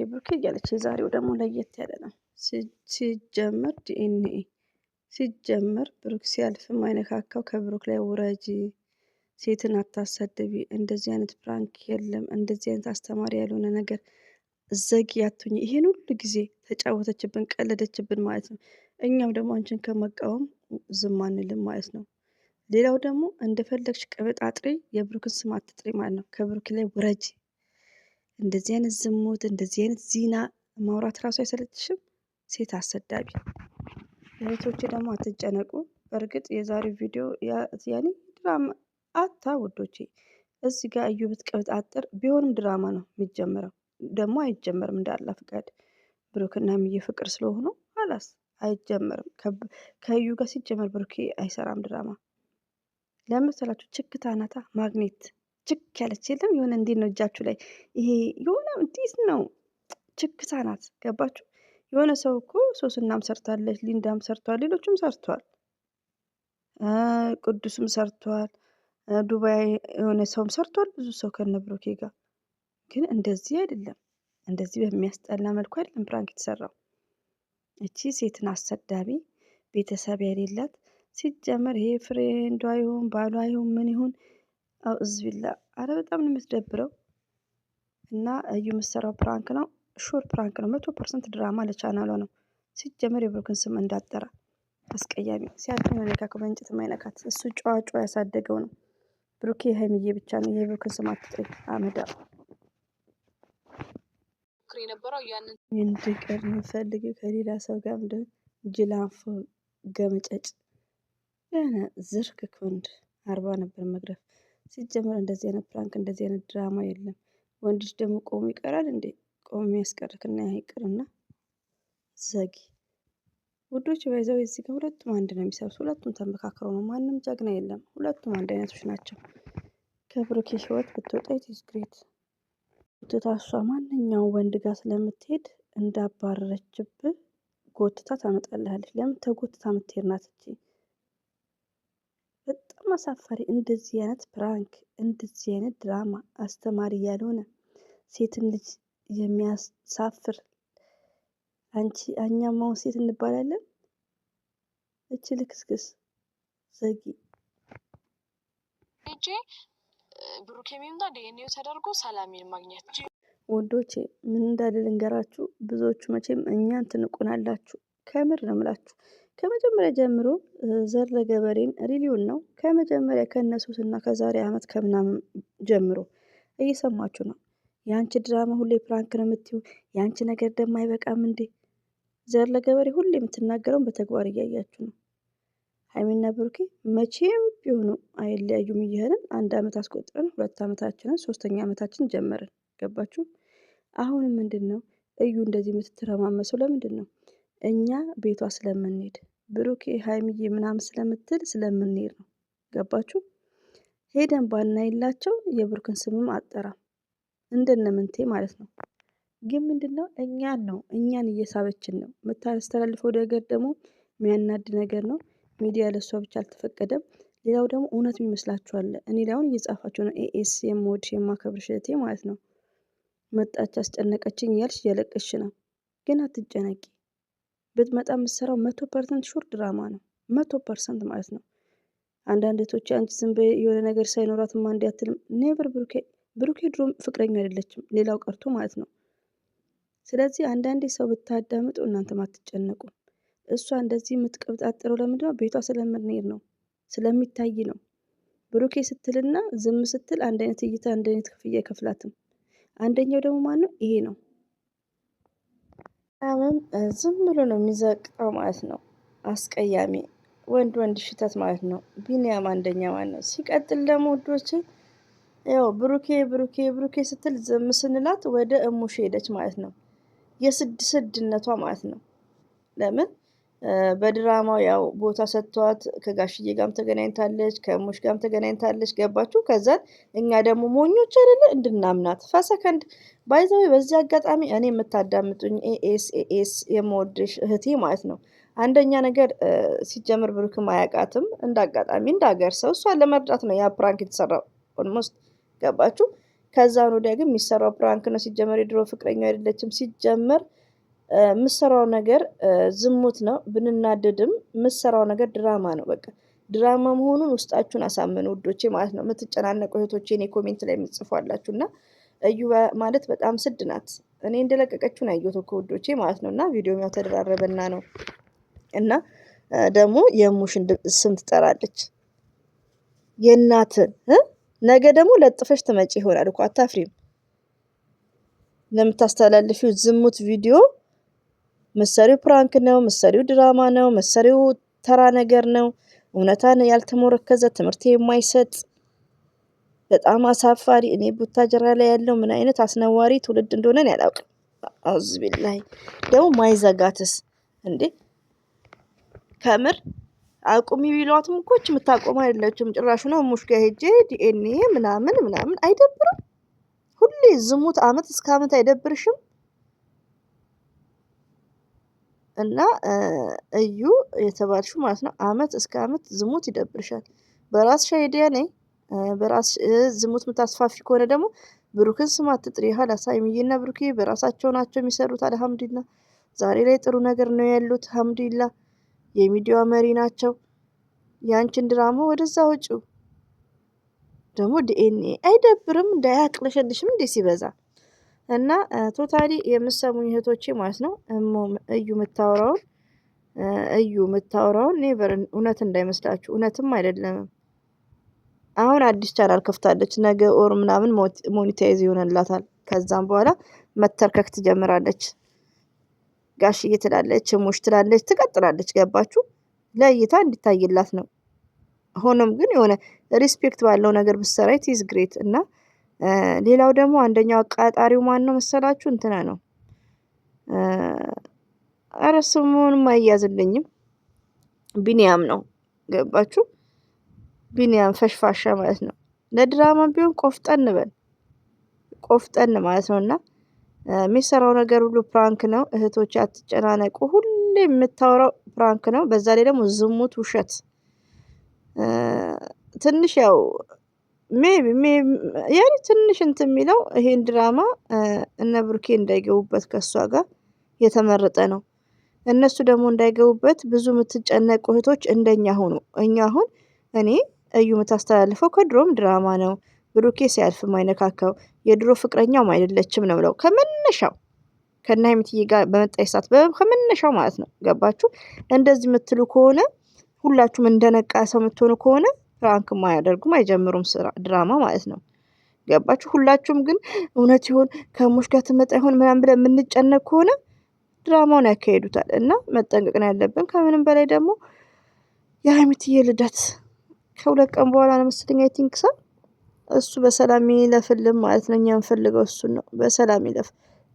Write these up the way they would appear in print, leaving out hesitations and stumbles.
ብሩኬ እያለች የዛሬው ደግሞ ለየት ያለ ነው። ሲጀመር ዲኤንኤ ሲጀመር ብሩክ ሲያልፍ ማይነካካው ከብሩክ ላይ ውረጂ፣ ሴትን አታሳድቢ፣ እንደዚህ አይነት ፕራንክ የለም፣ እንደዚህ አይነት አስተማሪ ያልሆነ ነገር ዘጊ አትሁኝ። ይሄን ሁሉ ጊዜ ተጫወተችብን፣ ቀለደችብን ማለት ነው። እኛም ደግሞ አንቺን ከመቃወም ዝም አንልም ማለት ነው። ሌላው ደግሞ እንደፈለግሽ ቀበጣጥሪ፣ የብሩክን ስም አትጥሪ ማለት ነው። ከብሩክ ላይ ውረጂ። እንደዚህ አይነት ዝሙት፣ እንደዚህ አይነት ዚና ማውራት ራሱ አይሰለችሽም? ሴት አሰዳቢ። እህቶቼ ደግሞ አትጨነቁ። በእርግጥ የዛሬው ቪዲዮ ያኔ ድራማ ውዶቼ፣ እዚህ ጋር እዩ ብትቀበጣጥር ቢሆንም ድራማ ነው የሚጀምረው። ደግሞ አይጀመርም እንዳላ ፍቃድ። ብሩክና ሚዬ ፍቅር ስለሆኑ አላስ አይጀመርም። ከእዩ ጋር ሲጀመር ብሩኬ አይሰራም ድራማ። ለምሳላችሁ ችክታ ናታ ማግኔት ችክ ያለች የለም የሆነ እንዴት ነው እጃችሁ ላይ ይሄ የሆነ እንዴት ነው ችክታ ናት። ገባችሁ? የሆነ ሰው እኮ ሶስናም ሰርታለች፣ ሊንዳም ሰርተዋል፣ ሌሎችም ሰርተዋል፣ ቅዱስም ሰርተዋል፣ ዱባይ የሆነ ሰውም ሰርተዋል። ብዙ ሰው ከነ ብሩኬ ጋር ግን እንደዚህ አይደለም። እንደዚህ በሚያስጠላ መልኩ አይደለም ፕራንክ የተሰራው። እቺ ሴትን አሰዳቢ ቤተሰብ የሌላት ሲጀመር ይሄ ፍሬንዷ ይሁን ባሏ ይሁን ምን ይሁን አውዝቢላ። አረ በጣም ነው የምትደብረው። እና እዩ የምትሰራው ፕራንክ ነው፣ ሹር ፕራንክ ነው። 100% ድራማ ለቻናሏ ነው። ሲጀመር የብሩክን ስም እንዳጠራ አስቀያሚ። ሲያልፍ መነካከው በእንጨት ማይነካት እሱ ጨዋ ያሳደገው ነው። ብሩኬ ሀይሚዬ ብቻ ነው። የብሩክን ስም አትጥሪ አመዳ። እንድቀር የምፈልግ ከሌላ ሰው ጋር እንደ ጅላንፎ ገመጨጭ የሆነ ዝርክ ክንድ 40 ነበር መግረፍ። ሲጀመር እንደዚህ አይነት ፕራንክ እንደዚህ አይነት ድራማ የለም። ወንድ ልጅ ደግሞ ቆሞ ይቀራል እንዴ? ቆሞ ያስቀርክና ያይቅርና ዘጊ ውዶች። ባይዘው እዚህ ጋር ሁለቱም አንድ ነው የሚሰሩት። ሁለቱም ተመካክረው ነው። ማንም ጀግና የለም። ሁለቱም አንድ አይነቶች ናቸው። ከብሩኬ ህይወት ብትወጣ ኢትስ ግሬት። ትታሷ ማንኛውም ወንድ ጋር ስለምትሄድ እንዳባረረችብህ ጎትታ ታመጣልሃለች። ለምን ተጎትታ የምትሄድ ናት እንጂ። በጣም አሳፋሪ። እንደዚህ አይነት ፕራንክ፣ እንደዚህ አይነት ድራማ አስተማሪ ያልሆነ ሴትን ልጅ የሚያሳፍር። አንቺ እኛማውን ሴት እንባላለን። እቺ ልክስክስ ዘጊ ብሩክ የሚምጣ ዲኤንኤው ተደርጎ ሰላሜን ማግኘት። ወንዶቼ ምን እንዳለ ልንገራችሁ። ብዙዎቹ መቼም እኛን ትንቁናላችሁ። ከምር ነው ምላችሁ። ከመጀመሪያ ጀምሮ ዘር ለገበሬን ሪሊውን ነው። ከመጀመሪያ ከነሱትና ከዛሬ አመት ከምናምን ጀምሮ እየሰማችሁ ነው። የአንቺ ድራማ ሁሌ ፕራንክ ነው የምትዩ። የአንቺ ነገር ደግሞ አይበቃም እንዴ? ዘር ለገበሬ ሁሌ የምትናገረውን በተግባር እያያችሁ ነው። ሀይሚና ብሩኬ መቼም ቢሆኑ አይለያዩም እያለን 1 አመት አስቆጥረን 2 አመታችንን 3ኛ አመታችን ጀመርን። ገባችሁ? አሁንም ምንድን ነው እዩ እንደዚህ የምትተረማመሰው? ለምንድን ነው? እኛ ቤቷ ስለምንሄድ ብሩኬ ሀይሚዬ ምናምን ስለምትል ስለምንሄድ ነው። ገባችሁ? ሄደን ባናይላቸው የብሩክን ስምም አጠራም እንደነምንቴ ማለት ነው። ግን ምንድን ነው እኛን እየሳበችን ነው የምታስተላልፈው ነገር ደግሞ የሚያናድ ነገር ነው። ሚዲያ ለሷ ብቻ አልተፈቀደም። ሌላው ደግሞ እውነት ይመስላችኋል። እኔ ላይ አሁን እየጻፋችሁ ነው። ኤኤስ የምወድሽ የማከብርሽ እህቴ ማለት ነው። መጣች አስጨነቀችኝ እያልሽ እያለቀሽ ነው። ግን አትጨነቂ። ብትመጣ የምትሰራው 100% ሹር ድራማ ነው። 100% ማለት ነው። አንዳንድ እህቶች አንቺ ዝም በይ የሆነ ነገር ሳይኖራትማ እንዲ አትልም። ኔቨር። ብሩኬ ድሮም ፍቅረኛ አይደለችም፣ ሌላው ቀርቶ ማለት ነው። ስለዚህ አንዳንዴ ሰው ብታዳምጡ እናንተም አትጨነቁም። እሷ እንደዚህ የምትቀብጣጥረው ለምንድነው? ቤቷ ስለምንሄድ ነው፣ ስለሚታይ ነው። ብሩኬ ስትልና ዝም ስትል አንድ አይነት እይታ፣ አንድ አይነት ክፍያ አይከፍላትም። አንደኛው ደግሞ ማነው? ይሄ ነው። ዝም ብሎ ነው የሚዘቅጠው ማለት ነው። አስቀያሚ ወንድ ሽተት ማለት ነው። ቢኒያም አንደኛ ማለት ነው። ሲቀጥል ደግሞ ውዶቼ ያው ብሩኬ ስትል ዝም ስንላት ወደ እሙሽ ሄደች ማለት ነው። የስድነቷ ማለት ነው። ለምን በድራማው ያው ቦታ ሰጥቷት ከጋሽዬ ጋርም ተገናኝታለች፣ ከእሙሽ ጋርም ተገናኝታለች። ገባችሁ? ከዛን እኛ ደግሞ ሞኞች አይደለ እንድናምናት ፈሰከንድ ባይዘው። በዚህ አጋጣሚ እኔ የምታዳምጡኝ ኤኤስ የምወድሽ እህቴ ማለት ነው። አንደኛ ነገር ሲጀምር ብሩክም አያውቃትም። እንደ አጋጣሚ እንደ ሀገር ሰው እሷን ለመርዳት ነው ያ ፕራንክ የተሰራው ኦልሞስት። ገባችሁ? ከዛን ወዲያ ግን የሚሰራው ፕራንክ ነው። ሲጀመር የድሮ ፍቅረኛው አይደለችም። ሲጀመር የምሰራው ነገር ዝሙት ነው። ብንናደድም የምሰራው ነገር ድራማ ነው። በቃ ድራማ መሆኑን ውስጣችሁን አሳምኑ ውዶቼ ማለት ነው። የምትጨናነቁ እህቶቼ እኔ ኮሜንት ላይ የምትጽፏላችሁ እና እዩ ማለት በጣም ስድ ናት። እኔ እንደለቀቀችውን ያየሁት እኮ ውዶቼ ማለት ነው። እና ቪዲዮም ያው ተደራረበና ነው እና ደግሞ የሙሽን ስም ትጠራለች የእናትን ነገ ደግሞ ለጥፈሽ ትመጪ ይሆናል እኮ አታፍሪም? ለምታስተላልፊው ዝሙት ቪዲዮ መሰሪው ፕራንክ ነው፣ መሰሪው ድራማ ነው፣ መሰሪው ተራ ነገር ነው። እውነታን ያልተሞረከዘ ትምህርት የማይሰጥ በጣም አሳፋሪ። እኔ ቡታጀራ ላይ ያለው ምን አይነት አስነዋሪ ትውልድ እንደሆነ ያላውቅም። አውዝቢላይ ደግሞ ማይዘጋትስ እንዴ! ከምር አቁሚ ቢሏትም እኮ የምታቆም አይደለችም። ጭራሹ ነው ሙሽ ጋር ሄጄ ዲኤንኤ ምናምን አይደብርም? ሁሌ ዝሙት አመት እስከ አመት አይደብርሽም? እና እዩ የተባልሽው ማለት ነው አመት እስከ አመት ዝሙት ይደብርሻል። በራስሽ አይዲያ ነይ። በራስ ዝሙት የምታስፋፊ ከሆነ ደግሞ ብሩክን ስም አትጥሪ። ሀላስ ሀይሚዬና ብሩኬ በራሳቸው ናቸው የሚሰሩት። አልሐምዱሊላህ ዛሬ ላይ ጥሩ ነገር ነው ያሉት። አልሐምዱሊላህ የሚዲያው መሪ ናቸው። ያንቺን ድራማ ወደዛ ውጪው። ደግሞ ዲኤንኤ አይደብርም? እንዳያቅለሸልሽም እንዴ ሲበዛ እና ቶታሊ የምሰሙኝ እህቶቼ ማለት ነው እዩ የምታወራውን ኔቨር እውነት እንዳይመስላችሁ። እውነትም አይደለም። አሁን አዲስ ቻናል ከፍታለች። ነገ ኦር ምናምን ሞኒታይዝ ይሆንላታል። ከዛም በኋላ መተርከክ ትጀምራለች። ጋሽዬ ትላለች፣ ሙሽ ትላለች፣ ትቀጥላለች። ገባችሁ? ለእይታ እንዲታይላት ነው። ሆኖም ግን የሆነ ሪስፔክት ባለው ነገር ብትሰራ ኢዝ ግሬት። እና ሌላው ደግሞ አንደኛው አቃጣሪው ማን ነው መሰላችሁ? እንትና ነው። ኧረ ስሙንም አያዝልኝም። ቢኒያም ነው። ገባችሁ? ቢኒያም ፈሽፋሻ ማለት ነው። ለድራማም ቢሆን ቆፍጠን በል ቆፍጠን ማለት ነው። እና የሚሰራው ነገር ሁሉ ፕራንክ ነው። እህቶች አትጨናነቁ። ሁሌ የምታወራው ፕራንክ ነው። በዛ ላይ ደግሞ ዝሙት፣ ውሸት ትንሽ ያው ያኔ ትንሽ እንትን የሚለው ይሄን ድራማ እነ ብሩኬ እንዳይገቡበት ከሷ ጋር የተመረጠ ነው። እነሱ ደግሞ እንዳይገቡበት ብዙ የምትጨነቁ እህቶች እንደኛ ሆኑ። እኛ አሁን እኔ እዩ የምታስተላልፈው ከድሮም ድራማ ነው። ብሩኬ ሲያልፍ ማይነካካው የድሮ ፍቅረኛውም አይደለችም ነው ብለው ከመነሻው ከነ ሀይሚትዬ ጋር በመጣይ ሰዓት ከመነሻው ማለት ነው። ገባችሁ? እንደዚህ የምትሉ ከሆነ ሁላችሁም እንደነቃ ሰው የምትሆኑ ከሆነ ፕራንክም አያደርጉም አይጀምሩም ስራ ድራማ ማለት ነው። ገባችሁ? ሁላችሁም ግን እውነት ይሆን ከሙሽ ጋር ትመጣ ይሆን ምናምን ብለን የምንጨነቅ ከሆነ ድራማውን ያካሂዱታል። እና መጠንቀቅ ነው ያለብን። ከምንም በላይ ደግሞ የሀይሚትዬ ልደት ከ2 ቀን በኋላ ነው መሰለኝ አይ ቲንክ እሱ በሰላም ይለፍልን ማለት ነው። እኛ የምንፈልገው እሱን ነው። በሰላም ይለፍ።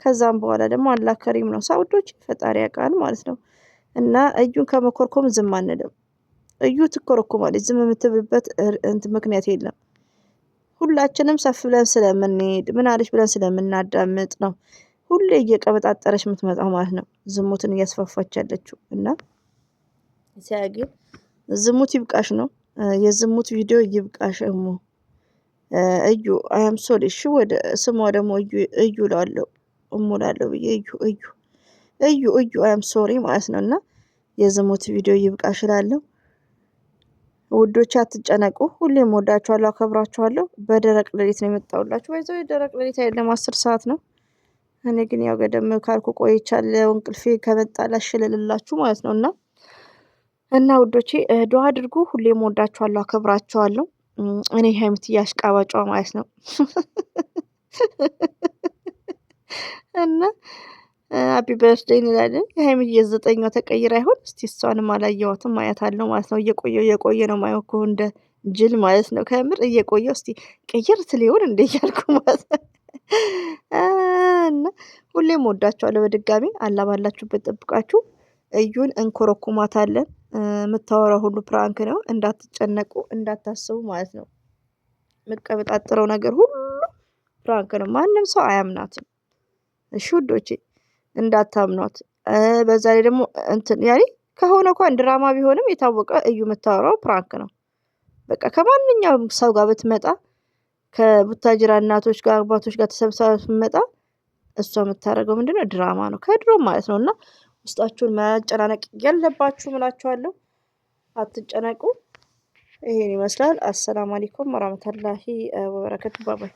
ከዛም በኋላ ደግሞ አላህ ከሪም ነው። ሳውዶች ፈጣሪ ያውቃል ማለት ነው። እና እዩን ከመኮርኮም ዝም አንልም። እዩ ትኮረኮማለች። ዝም የምትብልበት ምክንያት የለም። ሁላችንም ሰፍ ብለን ስለምንሄድ ምን አለች ብለን ስለምናዳምጥ ነው ሁሌ እየቀበጣጠረች የምትመጣው ማለት ነው። ዝሙትን እያስፋፋች ያለችው እና ሲያግን ዝሙት ይብቃሽ ነው። የዝሙት ቪዲዮ ይብቃሽ። እዩ አያም ሶሪ እሺ። ወደ ስሟ ደግሞ እዩ ላለው እሙላለሁ ብዬ እዩ አያም ሶሪ ማለት ነው። እና የዝሙት ቪዲዮ ይብቃሽ እላለሁ። ውዶች አትጨነቁ። ሁሌም ወዳችኋለሁ፣ አከብራችኋለሁ። በደረቅ ሌሊት ነው የመጣሁላችሁ። ወይዘው የደረቅ ሌሊት አይደለም 10 ሰዓት ነው። እኔ ግን ያው ገደም ካልኩ ቆይቻለሁ። እንቅልፌ ከመጣ ላሽልልላችሁ ማለት ነው። እና ውዶቼ ዱአ አድርጉ። ሁሌም ወዳችኋለሁ፣ አከብራችኋለሁ። እኔ ሀይሚትዬ አሽቃባጯ ማለት ነው። እና ሃፒ በርዝዴይ እንላለን። የሀይሚዬ 9ኛው ተቀይራ አይሆን? እስቲ እሷንም አላየኋትም፣ አያታለሁ ማለት ነው። እየቆየ ነው ማየው እኮ እንደ ጅል ማለት ነው። ከምር እየቆየው እስቲ ቀይር ትሊሆን እንደ እያልኩ ማለት ነው። እና ሁሌም ወዳችኋለሁ። በድጋሚ አላህ ባላችሁበት ጠብቃችሁ። እዩን እንኮረኩማታለን። የምታወራው ሁሉ ፕራንክ ነው። እንዳትጨነቁ፣ እንዳታስቡ ማለት ነው። የምትቀበጣጥረው ነገር ሁሉ ፕራንክ ነው። ማንም ሰው አያምናትም። እሺ ውዶቼ እንዳታምኗት። በዛ ላይ ደግሞ ያኔ ከሆነ እንኳን ድራማ ቢሆንም የታወቀ እዩ የምታወራው ፕራንክ ነው። በቃ ከማንኛውም ሰው ጋር ብትመጣ ከቡታጅራ እናቶች ጋር አባቶች ጋር ተሰብስባ ስትመጣ እሷ የምታደርገው ምንድነው ድራማ ነው፣ ከድሮም ማለት ነው። እና ውስጣችሁን ማጨናነቅ የለባችሁም እላችኋለሁ። አትጨነቁ። ይሄን ይመስላል። አሰላሙ አለይኩም ወራህመቱላሂ ወበረከቱ። ባባይ